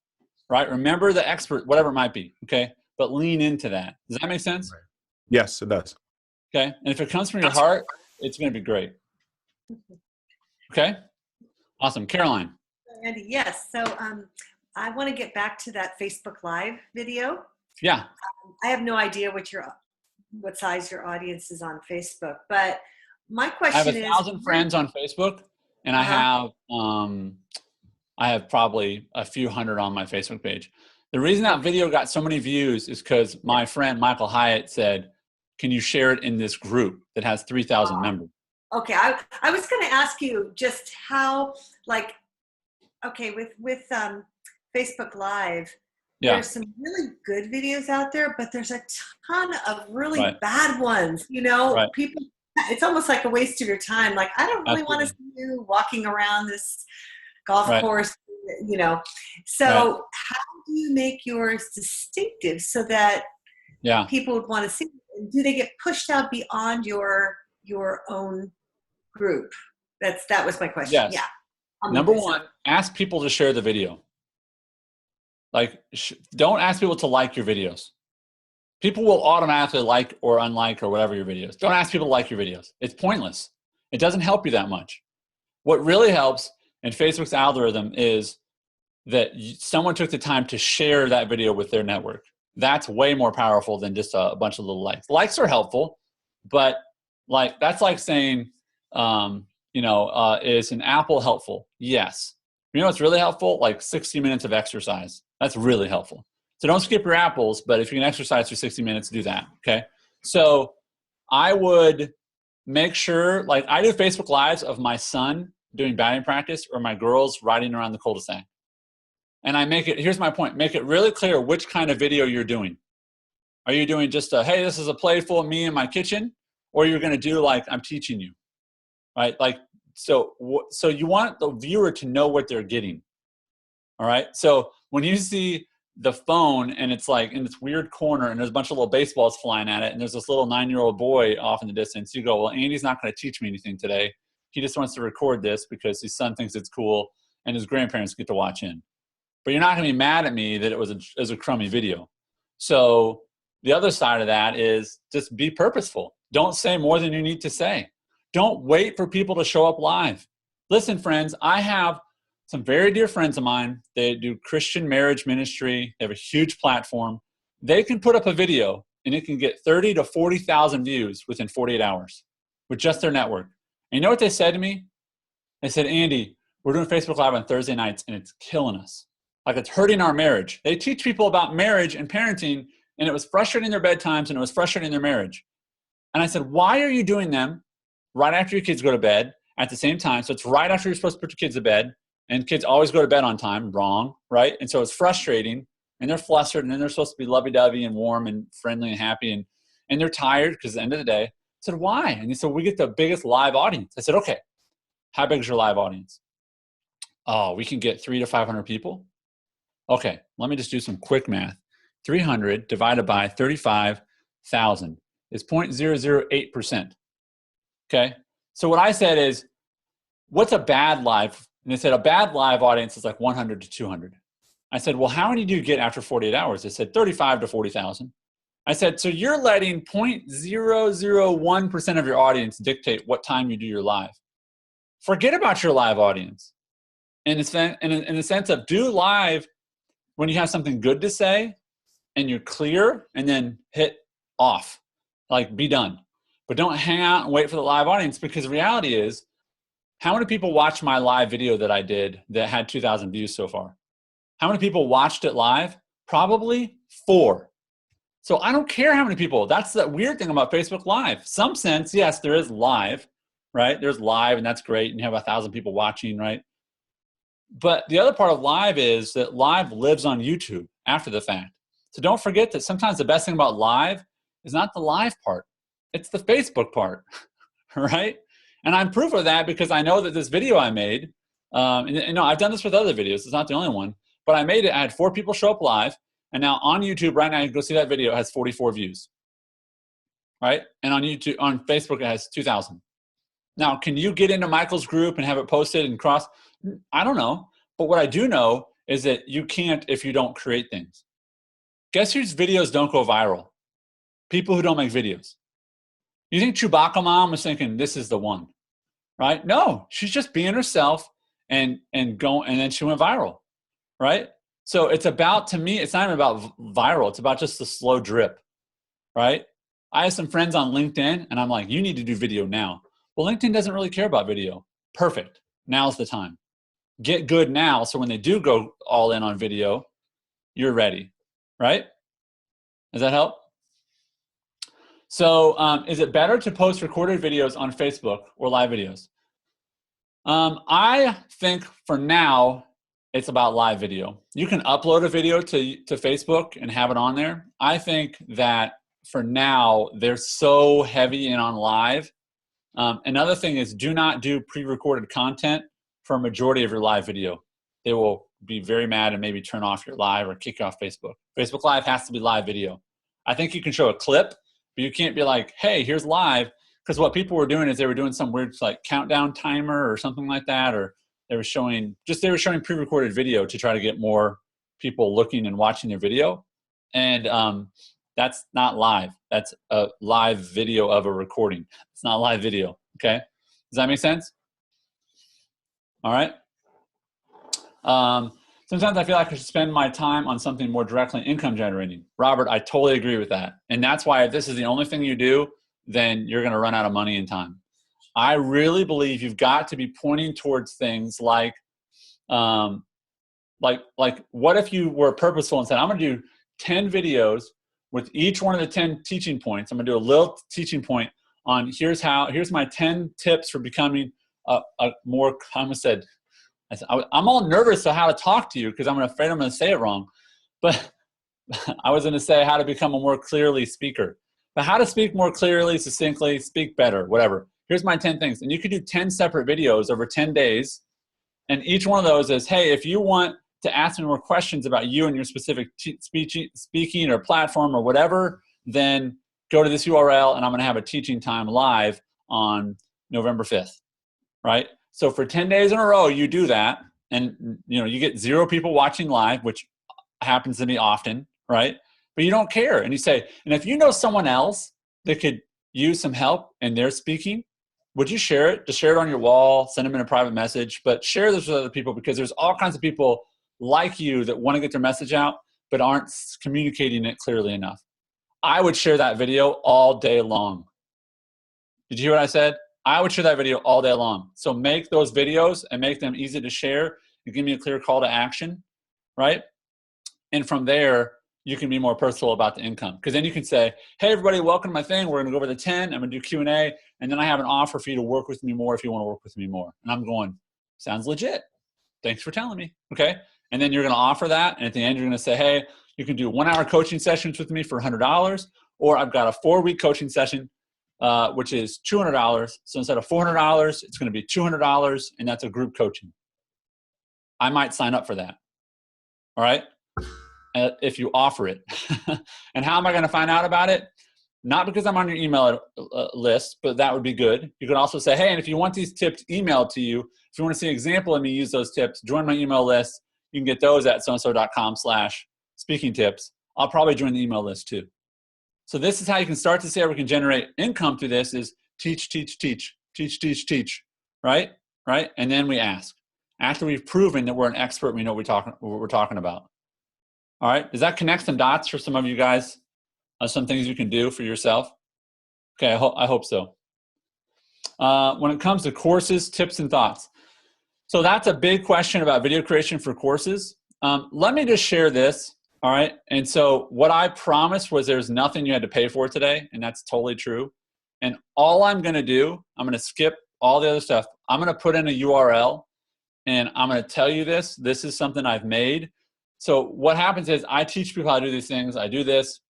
right? Remember the expert, whatever it might be, okay? But lean into that. Does that make sense? Right. Yes, it does. Okay. And if it comes from your heart, it's going to be great. Okay. Awesome. Caroline. Andy, yes. So I want to get back to that Facebook Live video. Yeah. I have no idea what size your audience is on Facebook, but my question is, I have 1,000 friends on Facebook, and I have probably a few hundred on my Facebook page. The reason that video got so many views is because my friend Michael Hyatt said, can you share it in this group that has 3,000 members? Okay, I was going to ask you just how, like, okay, with Facebook Live, there's some really good videos out there, but there's a ton of really bad ones. You know, people, it's almost like a waste of your time. Like, I don't really want to see you walking around this golf course, you know. So how do you make yours distinctive so that people would want to see it? Do they get pushed out beyond your own group? That was my question. Yes. Yeah. Number one, ask people to share the video. Like, don't ask people to like your videos. People will automatically like or unlike or whatever your videos. Don't ask people to like your videos. It's pointless. It doesn't help you that much. What really helps in Facebook's algorithm is that someone took the time to share that video with their network. That's way more powerful than just a bunch of little likes. Likes are helpful, but like that's like saying, is an apple helpful? Yes. You know what's really helpful? Like 60 minutes of exercise. That's really helpful. So don't skip your apples, but if you can exercise for 60 minutes, do that, okay? So I would make sure, like I do Facebook Lives of my son doing batting practice or my girls riding around the cul-de-sac. And I make it, here's my point, make it really clear which kind of video you're doing. Are you doing just a, hey, this is a playful me in my kitchen? Or you're gonna do like, I'm teaching you, right? Like, so you want the viewer to know what they're getting, all right? So when you see the phone and it's like in this weird corner and there's a bunch of little baseballs flying at it and there's this little 9-year-old boy off in the distance, you go, well, Andy's not gonna teach me anything today. He just wants to record this because his son thinks it's cool and his grandparents get to watch in. But you're not gonna be mad at me that it was a crummy video. So the other side of that is just be purposeful. Don't say more than you need to say. Don't wait for people to show up live. Listen, friends, I have some very dear friends of mine. They do Christian marriage ministry. They have a huge platform. They can put up a video and it can get 30 to 40,000 views within 48 hours with just their network. And you know what they said to me? They said, Andy, we're doing Facebook Live on Thursday nights and it's killing us. Like it's hurting our marriage. They teach people about marriage and parenting and it was frustrating their bedtimes and it was frustrating their marriage. And I said, why are you doing them right after your kids go to bed at the same time? So it's right after you're supposed to put your kids to bed and kids always go to bed on time, wrong, right? And so it's frustrating and they're flustered and then they're supposed to be lovey-dovey and warm and friendly and happy and they're tired because at the end of the day. I said, why? And he said, we get the biggest live audience. I said, okay, how big is your live audience? Oh, we can get 300 to 500 people. Okay, let me just do some quick math. 300 divided by 35,000 is 0.008%. Okay, so what I said is, what's a bad live? And they said a bad live audience is like 100 to 200. I said, well, how many do you get after 48 hours? They said 35 to 40,000. I said, so you're letting 0.001% of your audience dictate what time you do your live. Forget about your live audience. In the sense of do live when you have something good to say and you're clear and then hit off, like be done. But don't hang out and wait for the live audience because the reality is, how many people watched my live video that I did that had 2,000 views so far? How many people watched it live? Probably 4. So I don't care how many people. That's the weird thing about Facebook Live. Some sense, yes, there is live, right? There's live and that's great and you have 1,000 people watching, right? But the other part of live is that live lives on YouTube after the fact. So don't forget that sometimes the best thing about live is not the live part. It's the Facebook part, right? And I'm proof of that because I know that this video I made, I've done this with other videos. It's not the only one, but I made it. I had 4 people show up live. And now on YouTube right now, you go see that video, it has 44 views, right? And on YouTube, on Facebook, it has 2,000. Now, can you get into Michael's group and have it posted and cross? I don't know. But what I do know is that you can't if you don't create things. Guess whose videos don't go viral? People who don't make videos. You think Chewbacca mom was thinking, this is the one, right? No, she's just being herself and then she went viral, right? So it's about, to me, it's not even about viral. It's about just the slow drip, right? I have some friends on LinkedIn and I'm like, you need to do video now. Well, LinkedIn doesn't really care about video. Perfect. Now's the time. Get good now so when they do go all in on video, you're ready, right? Does that help? So is it better to post recorded videos on Facebook or live videos? I think for now, it's about live video. You can upload a video to Facebook and have it on there. I think that for now, they're so heavy in on live. Another thing is do not do pre-recorded content for a majority of your live video. They will be very mad and maybe turn off your live or kick you off Facebook. Facebook Live has to be live video. I think you can show a clip, but you can't be like, hey, here's live. Because what people were doing is they were doing some weird like countdown timer or something like that, or they were showing pre-recorded video to try to get more people looking and watching their video. And that's not live. That's a live video of a recording. It's not live video, okay? Does that make sense? All right. Sometimes I feel like I should spend my time on something more directly income generating. Robert, I totally agree with that. And that's why if this is the only thing you do, then you're going to run out of money and time. I really believe you've got to be pointing towards things like what if you were purposeful and said, I'm going to do 10 videos with each one of the 10 teaching points. I'm going to do a little teaching point on here's my 10 tips for becoming a more, I'm all nervous of how to talk to you because I'm afraid I'm going to say it wrong. But I was going to say how to become a more clearly speaker. But how to speak more clearly, succinctly, speak better, whatever. Here's my 10 things. And you could do 10 separate videos over 10 days. And each one of those is, hey, if you want to ask me more questions about you and your specific speaking or platform or whatever, then go to this URL and I'm going to have a teaching time live on November 5th, right? So for 10 days in a row, you do that, and you get 0 people watching live, which happens to me often, right? But you don't care, and you say, and if you know someone else that could use some help in their speaking, would you share it? Just share it on your wall, send them in a private message, but share this with other people because there's all kinds of people like you that want to get their message out but aren't communicating it clearly enough. I would share that video all day long. Did you hear what I said? I would share that video all day long. So make those videos and make them easy to share and give me a clear call to action, right? And from there, you can be more personal about the income. Because then you can say, hey, everybody, welcome to my thing. We're going to go over the 10. I'm going to do Q&A. And then I have an offer for you to work with me more if you want to work with me more. And I'm going, sounds legit. Thanks for telling me. Okay. And then you're going to offer that. And at the end, you're going to say, hey, you can do 1-hour coaching sessions with me for $100. Or I've got a 4-week coaching session which is $200. So instead of $400, it's going to be $200, and that's a group coaching. I might sign up for that. All right? If you offer it. And how am I going to find out about it? Not because I'm on your email list, but that would be good. You could also say, hey, and if you want these tips emailed to you, if you want to see an example of me use those tips, join my email list. You can get those at soandso.com/speaking tips. I'll probably join the email list too. So this is how you can start to see how we can generate income through this is teach, teach, teach, teach, teach, teach, right? Right? And then we ask. After we've proven that we're an expert, we know what we're talking about. All right? Does that connect some dots for some of you guys? Some things you can do for yourself? Okay, I hope so. When it comes to courses, tips, and thoughts. So that's a big question about video creation for courses. Let me just share this. All right. And so what I promised was there's nothing you had to pay for today. And that's totally true. And all I'm going to do, I'm going to skip all the other stuff. I'm going to put in a URL and I'm going to tell you this. This is something I've made. So what happens is I teach people how to do these things. I do this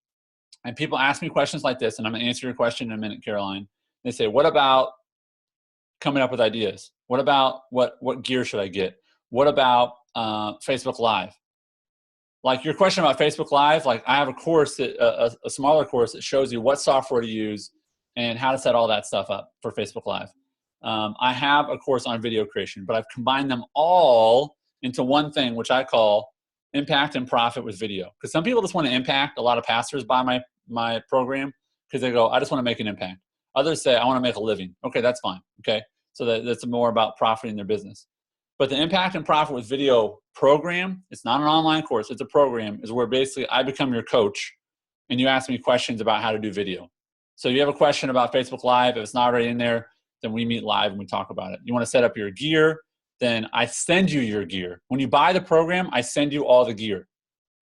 and people ask me questions like this. And I'm going to answer your question in a minute, Caroline. They say, what about coming up with ideas? What about what gear should I get? What about Facebook Live? Like your question about Facebook Live, like I have a course, a smaller course that shows you what software to use and how to set all that stuff up for Facebook Live. I have a course on video creation, but I've combined them all into one thing, which I call impact and profit with video. Because some people just want to impact. A lot of pastors buy my program because they go, I just want to make an impact. Others say, I want to make a living. Okay, that's fine. Okay, so that's more about profiting their business. But the impact and profit with video program, it's not an online course, it's a program, is where basically I become your coach and you ask me questions about how to do video. So you have a question about Facebook Live, if it's not already in there, then we meet live and we talk about it. You want to set up your gear, then I send you your gear. When you buy the program, I send you all the gear.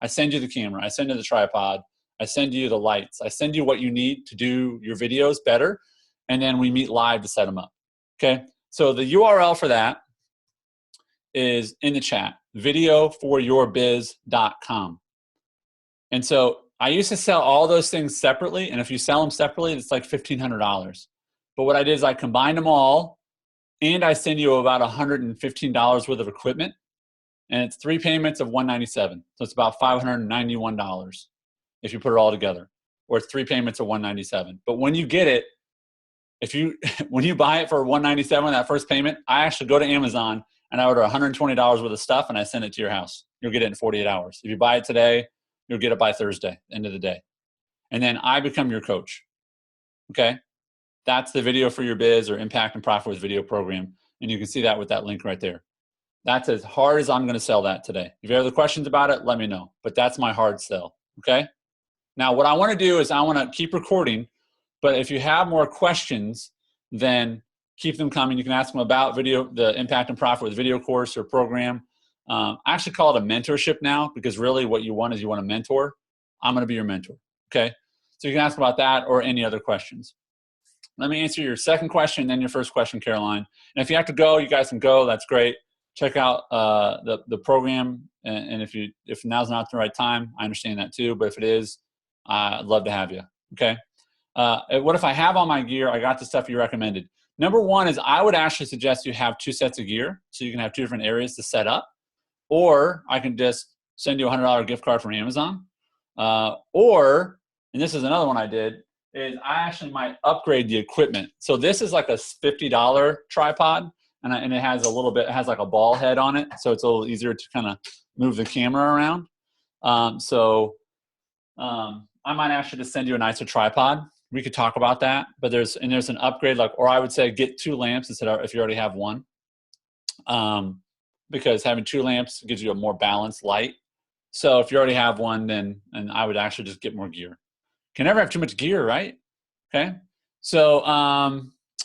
I send you the camera, I send you the tripod, I send you the lights, I send you what you need to do your videos better, and then we meet live to set them up. Okay, so the URL for that is in the chat, videoforyourbiz.com. And so I used to sell all those things separately, and if you sell them separately, it's like $1,500. But what I did is I combined them all, and I send you about $115 worth of equipment, and it's 3 payments of $197. So it's about $591 if you put it all together, or it's 3 payments of $197. But when you get it, when you buy it for $197, that first payment, I actually go to Amazon and I order $120 worth of stuff and I send it to your house. you'll get it in 48 hours. If you buy it today, you'll get it by Thursday, end of the day. And then I become your coach. Okay? That's the Video for Your Biz, or Impact and Profit with Video program. And you can see that with that link right there. That's as hard as I'm going to sell that today. If you have other questions about it, let me know. But that's my hard sell. Okay? Now, what I want to do is I want to keep recording. But if you have more questions, then keep them coming. You can ask them about the Impact and Profit with Video course or program. I actually call it a mentorship now, because really what you want is you want a mentor. I'm going to be your mentor. Okay? So you can ask about that or any other questions. Let me answer your second question, then your first question, Caroline. And if you have to go, you guys can go. That's great. Check out the program. And if now's not the right time, I understand that too. But if it is, I'd love to have you. Okay? What if I have all my gear? I got the stuff you recommended. Number one is I would actually suggest you have 2 sets of gear, so you can have 2 different areas to set up. Or I can just send you a $100 gift card from Amazon. Or, and this is another one I did, is I actually might upgrade the equipment. So this is like a $50 tripod, and it has it has like a ball head on it, so it's a little easier to kind of move the camera around. I might actually just send you a nicer tripod. We could talk about that, but there's an upgrade, or I would say get 2 lamps instead of if you already have one, because having 2 lamps gives you a more balanced light. So if you already have one, then I would actually just get more gear. Can never have too much gear, right? Okay. So, all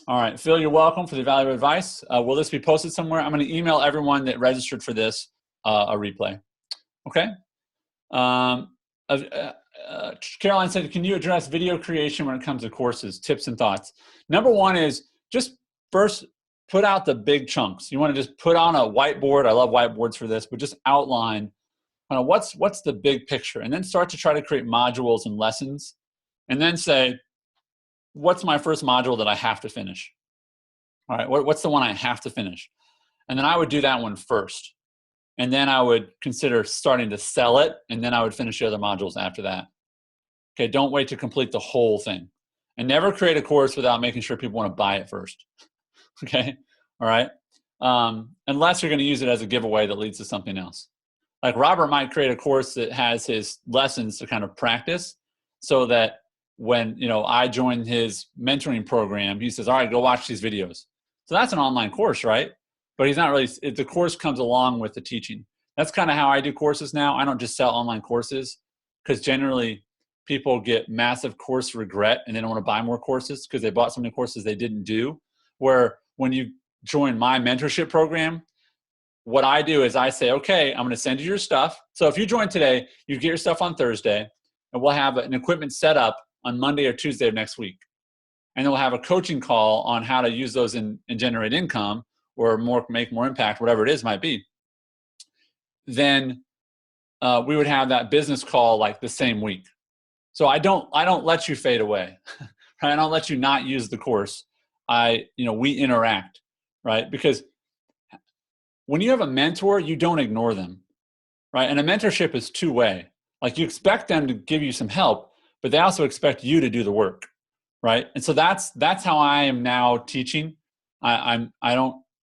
right, Phil, you're welcome for the valuable advice. Will this be posted somewhere? I'm going to email everyone that registered for this a replay. Okay. Caroline said, can you address video creation when it comes to courses, tips and thoughts? Number one is just first put out the big chunks. You want to just put on a whiteboard. I love whiteboards for this, but just outline what's the big picture, and then start to try to create modules and lessons, and then say, what's my first module that I have to finish? All right, what's the one I have to finish? And then I would do that one first. And then I would consider starting to sell it, and then I would finish the other modules after that. Okay, don't wait to complete the whole thing. And never create a course without making sure people want to buy it first. Okay, all right? Unless you're going to use it as a giveaway that leads to something else. Like Robert might create a course that has his lessons to kind of practice, so that when I join his mentoring program, he says, all right, go watch these videos. So that's an online course, right? But he's not really, the course comes along with the teaching. That's kind of how I do courses now. I don't just sell online courses, because generally people get massive course regret and they don't want to buy more courses because they bought so many courses they didn't do. Where when you join my mentorship program, what I do is I say, okay, I'm going to send you your stuff. So if you join today, you get your stuff on Thursday, and we'll have an equipment set up on Monday or Tuesday of next week. And then we'll have a coaching call on how to use those and generate income, or make more impact, whatever it is might be. Then we would have that business call like the same week. So I don't let you fade away. Right? I don't let you not use the course. We interact, right? Because when you have a mentor, you don't ignore them, right? And a mentorship is 2-way. Like, you expect them to give you some help, but they also expect you to do the work, right? And so that's how I am now teaching. And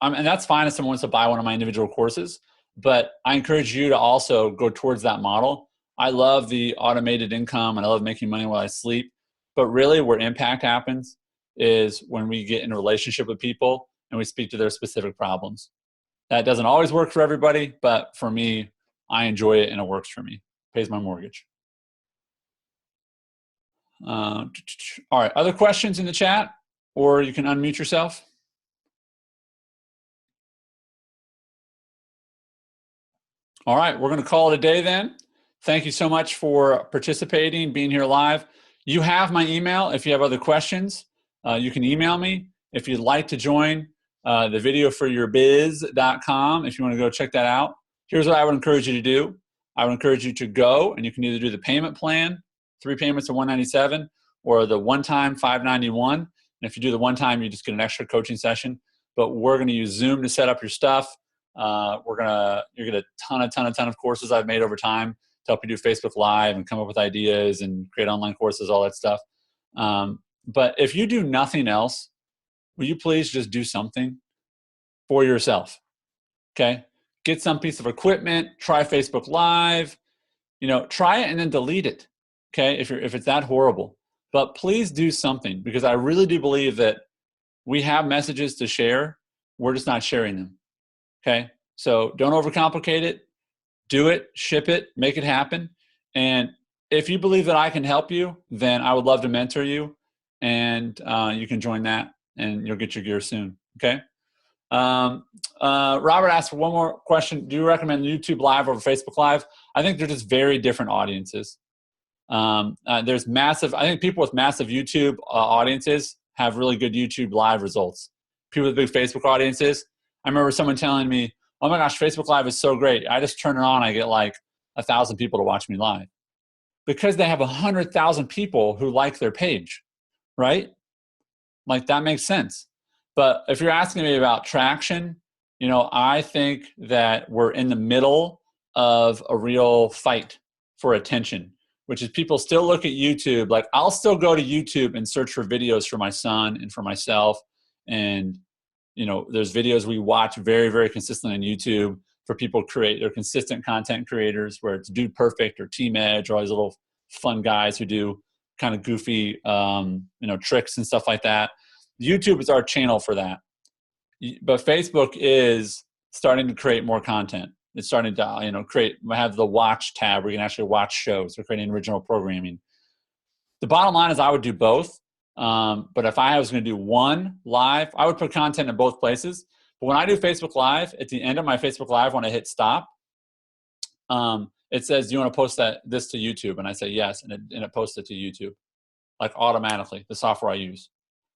that's fine if someone wants to buy one of my individual courses, but I encourage you to also go towards that model. I love the automated income, and I love making money while I sleep. But really where impact happens is when we get in a relationship with people and we speak to their specific problems. That doesn't always work for everybody, but for me, I enjoy it and it works for me. Pays my mortgage. All right, other questions in the chat, or you can unmute yourself. All right, we're going to call it a day then. Thank you so much for participating, being here live. You have my email. If you have other questions, you can email me. If you'd like to join the videoforyourbiz.com, if you want to go check that out, here's what I would encourage you to do. I would encourage you to go, and you can either do the payment plan, 3 payments of $197, or the one-time $591. And if you do the one time, you just get an extra coaching session. But we're going to use Zoom to set up your stuff. You're gonna a ton of courses I've made over time to help you do Facebook Live and come up with ideas and create online courses, all that stuff. But if you do nothing else, will you please just do something for yourself? Okay, get some piece of equipment, try Facebook Live, you know, try it and then delete it, okay, if it's that horrible. But please do something, because I really do believe that we have messages to share. We're just not sharing them, okay? So don't overcomplicate it. Do it, ship it, make it happen. And if you believe that I can help you, then I would love to mentor you, and you can join that, and you'll get your gear soon, okay? Robert asked for one more question. Do you recommend YouTube Live over Facebook Live? I think they're just very different audiences. There's massive, I think people with massive YouTube audiences have really good YouTube Live results. People with big Facebook audiences, I remember someone telling me, oh my gosh, Facebook Live is so great. I just turn it on, I get like 1,000 people to watch me live. Because they have 100,000 people who like their page, right? Like, that makes sense. But if you're asking me about traction, you know, I think that we're in the middle of a real fight for attention, which is people still look at YouTube. Like, I'll still go to YouTube and search for videos for my son and for myself. And, you know, there's videos we watch very, very consistently on YouTube for people they're consistent content creators, where it's Dude Perfect or Team Edge or all these little fun guys who do kind of goofy, you know, tricks and stuff like that. YouTube is our channel for that. But Facebook is starting to create more content. It's starting to, you know, have the watch tab where you can actually watch shows. They're creating original programming. The bottom line is I would do both. But if I was going to do one live, I would put content in both places. But when I do Facebook Live, at the end of my Facebook Live, when I hit stop, it says, do you want to post this to YouTube? And I say yes, and it posts it to YouTube, like automatically, the software I use.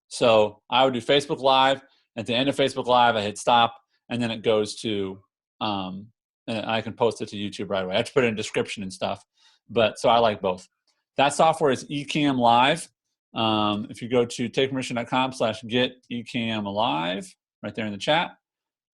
So I would do Facebook Live. At the end of Facebook Live, I hit stop, and then it goes to, and I can post it to YouTube right away. I have to put it in description and stuff. But so I like both. That software is Ecamm Live. If you go to takepermission.com/get-ecamm-live, right there in the chat,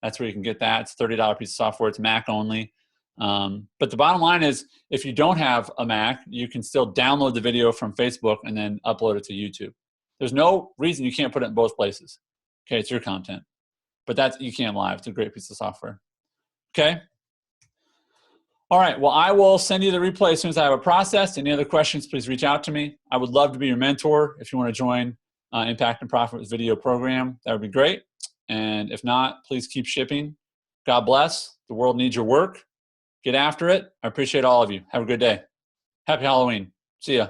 that's where you can get that. It's a $30 piece of software. It's Mac only. But the bottom line is, if you don't have a Mac, you can still download the video from Facebook and then upload it to YouTube. There's no reason you can't put it in both places. Okay, it's your content. But that's Ecamm Live. It's a great piece of software. Okay? All right, well, I will send you the replay as soon as I have it processed. Any other questions, please reach out to me. I would love to be your mentor. If you want to join Impact and Profit with Video program, that would be great. And if not, please keep shipping. God bless. The world needs your work. Get after it. I appreciate all of you. Have a good day. Happy Halloween. See ya.